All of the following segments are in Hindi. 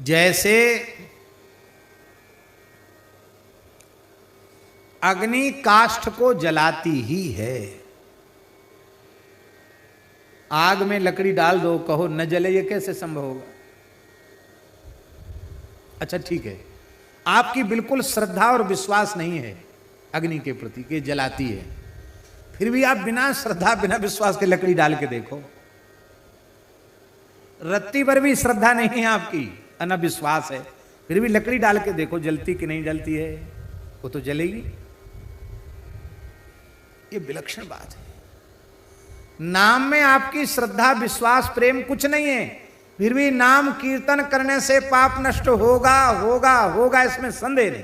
जैसे अग्नि काष्ठ को जलाती ही है। आग में लकड़ी डाल दो, कहो न जले, ये कैसे संभव होगा? अच्छा ठीक है, आपकी बिल्कुल श्रद्धा और विश्वास नहीं है अग्नि के प्रति कि जलाती है, फिर भी आप बिना श्रद्धा बिना विश्वास के लकड़ी डाल के देखो, रत्ती पर भी श्रद्धा नहीं है आपकी, अनविश्वास है, फिर भी लकड़ी डाल के देखो जलती कि नहीं जलती है, वो तो जलेगी। ये विलक्षण बात है। नाम में आपकी श्रद्धा विश्वास प्रेम कुछ नहीं है, फिर भी नाम कीर्तन करने से पाप नष्ट होगा होगा होगा, इसमें संदेह नहीं।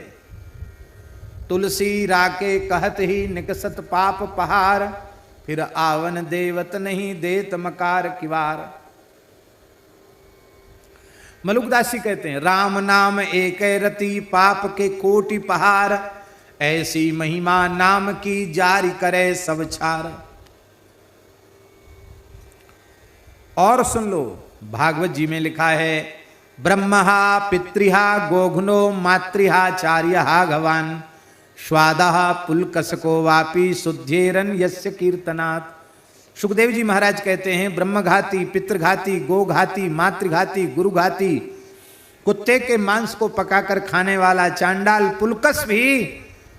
तुलसी राके कहत ही निकसत पाप पहार, फिर आवन देवत नहीं देत मकार किवार। मलुकदासी कहते हैं, राम नाम एक रति पाप के कोटि पहार, ऐसी महिमा नाम की जारी करे सब छार। और सुन लो, भागवत जी में लिखा है, ब्रह्महा पितृहा गोघ्नो मातृहा चार्यहा भगवान, स्वादहा पुलकसको वापी शुद्धेरन यस्य कीर्तनात्। सुखदेव जी महाराज कहते हैं, ब्रह्मघाती, पितृघाती, गोघाती, मातृघाती, गुरुघाती, कुत्ते के मांस को पकाकर खाने वाला चांडाल पुलकस भी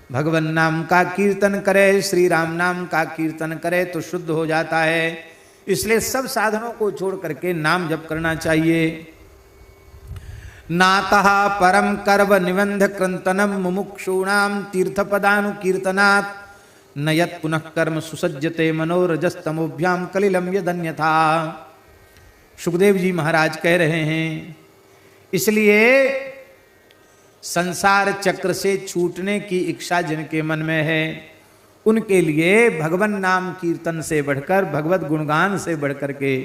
भगवान नाम का कीर्तन करे, श्री राम नाम का कीर्तन करे तो शुद्ध हो जाता है। इसलिए सब साधनों को छोड़ करके नाम जप करना चाहिए। नातः परम कर्व निबंध क्रंतनम मुमुक्षूणाम तीर्थपदानुकीर्तनात्, न यत् पुनः कर्म सुसज्जते मनोरजस्तमोभ्याम कलिलम यदन्यथा। सुखदेव जी महाराज कह रहे हैं, इसलिए संसार चक्र से छूटने की इच्छा जिनके मन में है, उनके लिए भगवान नाम कीर्तन से बढ़कर, भगवत गुणगान से बढ़कर के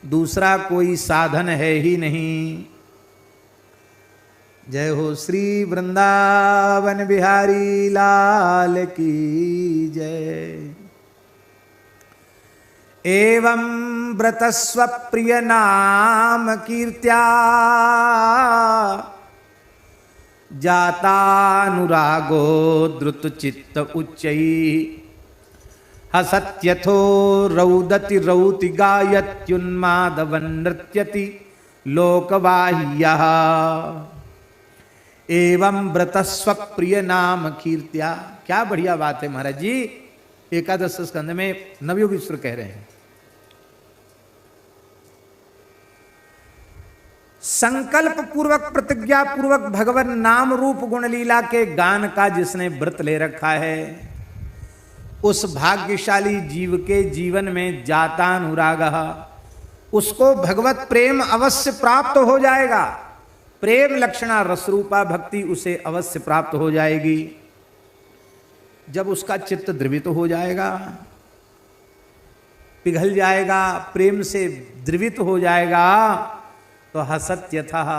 दूसरा कोई साधन है ही नहीं। जय हो श्री वृंदावन बिहारी लाल की जय। एवं व्रतस्व प्रिय नाम कीर्त्या, जातानुरागो द्रुत चित्त उच्चैः, हसत्यथो रौदति रौति गायत्युन्मादवन् नृत्यति लोकबाह्यः। एवं व्रतस्व प्रिय नाम कीर्त्या। क्या बढ़िया बात है महाराज जी, एकादश स्कंद में नवयोगीश्वर कह रहे हैं, संकल्प पूर्वक प्रतिज्ञा पूर्वक भगवान नाम रूप गुण लीला के गान का जिसने व्रत ले रखा है, उस भाग्यशाली जीव के जीवन में जातानुरागः, उसको भगवत प्रेम अवश्य प्राप्त हो जाएगा। प्रेम लक्षणा रसरूपा भक्ति उसे अवश्य प्राप्त हो जाएगी। जब उसका चित्त द्रवित हो जाएगा, पिघल जाएगा, प्रेम से द्रवित हो जाएगा, तो हसत्यथः,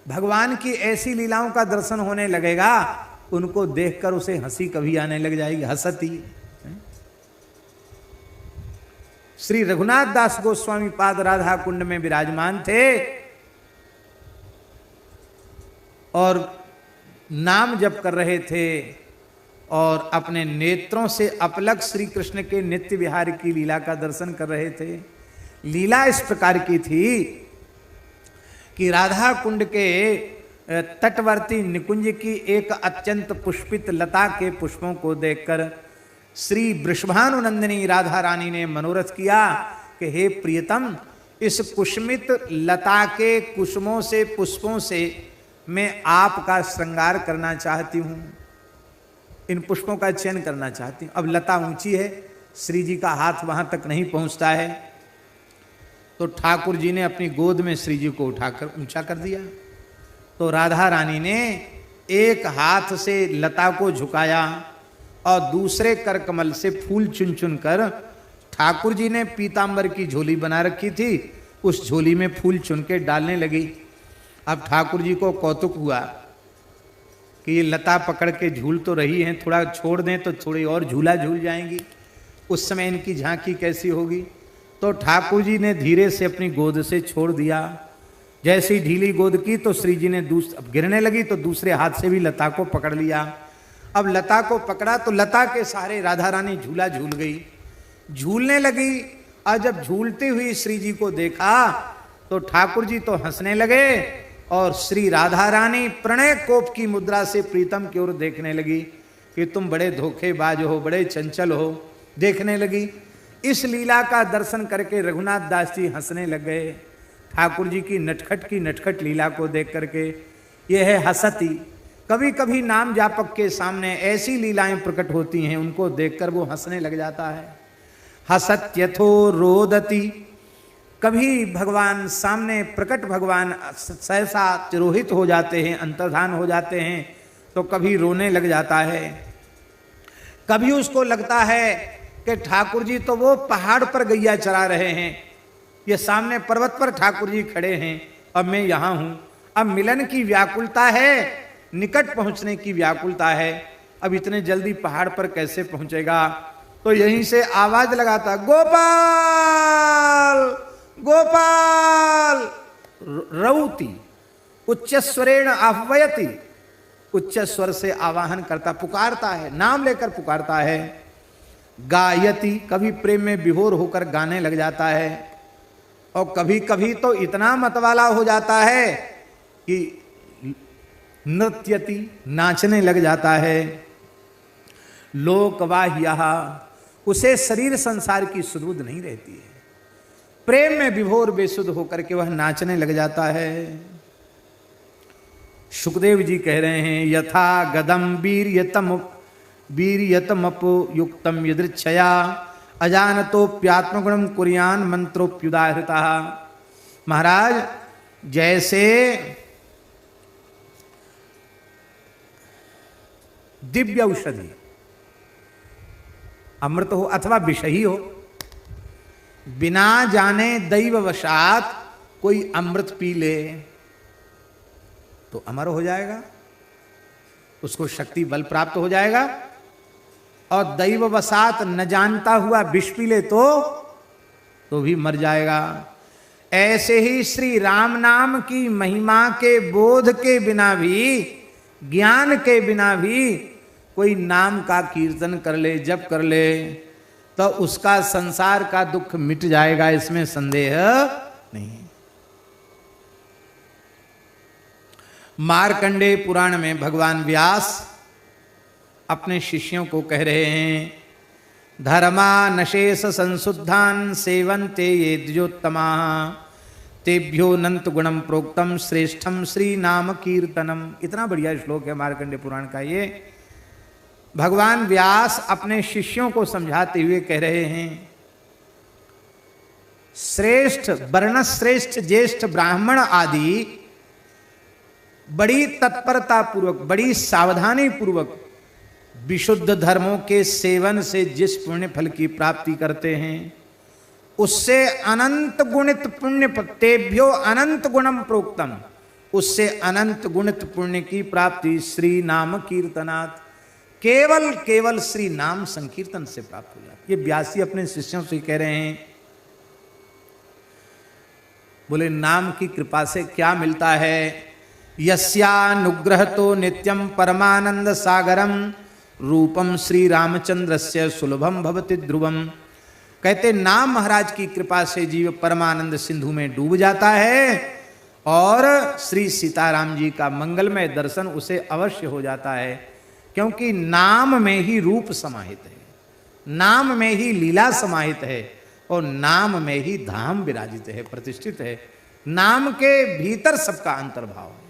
भगवान की ऐसी लीलाओं का दर्शन होने लगेगा, उनको देखकर उसे हंसी कभी आने लग जाएगी। हसती। श्री रघुनाथ दास गोस्वामी पाद राधा कुंड में विराजमान थे और नाम जप कर रहे थे और अपने नेत्रों से अपलक श्री कृष्ण के नित्य विहार की लीला का दर्शन कर रहे थे। लीला इस प्रकार की थी कि राधा कुंड के तटवर्ती निकुंज की एक अत्यंत पुष्पित लता के पुष्पों को देखकर श्री वृषभानुनंदिनी राधा रानी ने मनोरथ किया कि हे प्रियतम, इस कुसुमित लता के कुसुमों से, पुष्पों से मैं आपका श्रृंगार करना चाहती हूँ, इन पुष्पों का चयन करना चाहती हूँ। अब लता ऊंची है, श्री जी का हाथ वहां तक नहीं पहुंचता है, तो ठाकुर जी ने अपनी गोद में श्री जी को उठाकर ऊंचा कर दिया। तो राधा रानी ने एक हाथ से लता को झुकाया और दूसरे कर कमल से फूल चुन चुन कर, ठाकुर जी ने पीतांबर की झोली बना रखी थी, उस झोली में फूल चुन के डालने लगी। अब ठाकुर जी को कौतुक हुआ कि ये लता पकड़ के झूल तो रही हैं, थोड़ा छोड़ दें तो थोड़ी और झूला झूल जाएंगी, उस समय इनकी झांकी कैसी होगी। तो ठाकुर जी ने धीरे से अपनी गोद से छोड़ दिया जैसी ढीली गोद की तो श्री जी ने गिरने लगी तो दूसरे हाथ से भी लता को पकड़ लिया। अब लता को पकड़ा तो लता के सहारे राधा रानी झूला झूल गई, झूलने लगी। और जब झूलती हुई श्री जी को देखा तो ठाकुर जी तो हंसने लगे और श्री राधा रानी प्रणय कोप की मुद्रा से प्रीतम की ओर देखने लगी कि तुम बड़े धोखेबाज हो, बड़े चंचल हो, देखने लगी। इस लीला का दर्शन करके रघुनाथ दास जी हंसने लग गए ठाकुर जी की नटखट लीला को देख करके। यह है हसती। कभी कभी नाम जापक के सामने ऐसी लीलाएं प्रकट होती हैं, उनको देखकर वो हंसने लग जाता है। हसत्यथो रोदती, कभी भगवान सामने प्रकट भगवान सहसा तिरोहित हो जाते हैं, अंतर्धान हो जाते हैं, तो कभी रोने लग जाता है। कभी उसको लगता है कि ठाकुर जी तो वो पहाड़ पर गैया चरा रहे हैं, ये सामने पर्वत पर ठाकुर जी खड़े हैं, अब मैं यहाँ हूं। अब मिलन की व्याकुलता है, निकट पहुंचने की व्याकुलता है, अब इतने जल्दी पहाड़ पर कैसे पहुंचेगा। तो यहीं से आवाज लगाता, गोपाल गोपाल रौती, उच्च स्वरेण आह्वयति, उच्च स्वर से आवाहन करता, पुकारता है, नाम लेकर पुकारता है। गायति, कभी प्रेम में विभोर होकर गाने लग जाता है, और कभी कभी तो इतना मतवाला हो जाता है कि नृत्यति, नाचने लग जाता है। लोकवाह्यः, उसे शरीर संसार की सुध नहीं रहती है, प्रेम में विभोर बेसुध होकर के वह नाचने लग जाता है। सुखदेव जी कह रहे हैं, यथा गदम वीर्यतमपयुक्तम यदृच्छया अजानतोप्यात्मगुणम कुर्यान मंत्रोप्युदाहृता। महाराज, जैसे दिव्य औषधि, अमृत हो अथवा विष ही हो, बिना जाने दैववशात कोई अमृत पी ले तो अमर हो जाएगा, उसको शक्ति बल प्राप्त हो जाएगा। और दैववशात न जानता हुआ विष पी ले तो भी मर जाएगा। ऐसे ही श्री राम नाम की महिमा के बोध के बिना भी, ज्ञान के बिना भी कोई नाम का कीर्तन कर ले, जप कर ले, तो उसका संसार का दुख मिट जाएगा, इसमें संदेह नहीं। मार्कंडेय पुराण में भगवान व्यास अपने शिष्यों को कह रहे हैं, धर्मा नशेष संशुद्धान सेवन्ते ये द्विजोत्तमा तेभ्यो नंत गुणम प्रोक्तम श्रेष्ठम श्री नाम कीर्तनम। इतना बढ़िया श्लोक है मार्कंडेय पुराण का। ये भगवान व्यास अपने शिष्यों को समझाते हुए कह रहे हैं, श्रेष्ठ वर्ण श्रेष्ठ ज्येष्ठ ब्राह्मण आदि बड़ी तत्परता पूर्वक, बड़ी सावधानी पूर्वक विशुद्ध धर्मों के सेवन से जिस पुण्य फल की प्राप्ति करते हैं, उससे अनंत गुणित पुण्य, तेभ्यो अनंत गुणम प्रोक्तम, उससे अनंत गुणित पुण्य की प्राप्ति श्री नाम कीर्तनात्, केवल श्री नाम संकीर्तन से प्राप्त हो जाती। ये व्यासी अपने शिष्यों से कह रहे हैं। बोले नाम की कृपा से क्या मिलता है? यस्यानुग्रह तो नित्यम परमानंद सागरम रूपम श्री रामचंद्रस्य सुलभम भवति ध्रुवम। कहते नाम महाराज की कृपा से जीव परमानंद सिंधु में डूब जाता है और श्री सीताराम जी का मंगलमय दर्शन उसे अवश्य हो जाता है, क्योंकि नाम में ही रूप समाहित है, नाम में ही लीला समाहित है और नाम में ही धाम विराजित है, प्रतिष्ठित है। नाम के भीतर सबका अंतर्भाव है।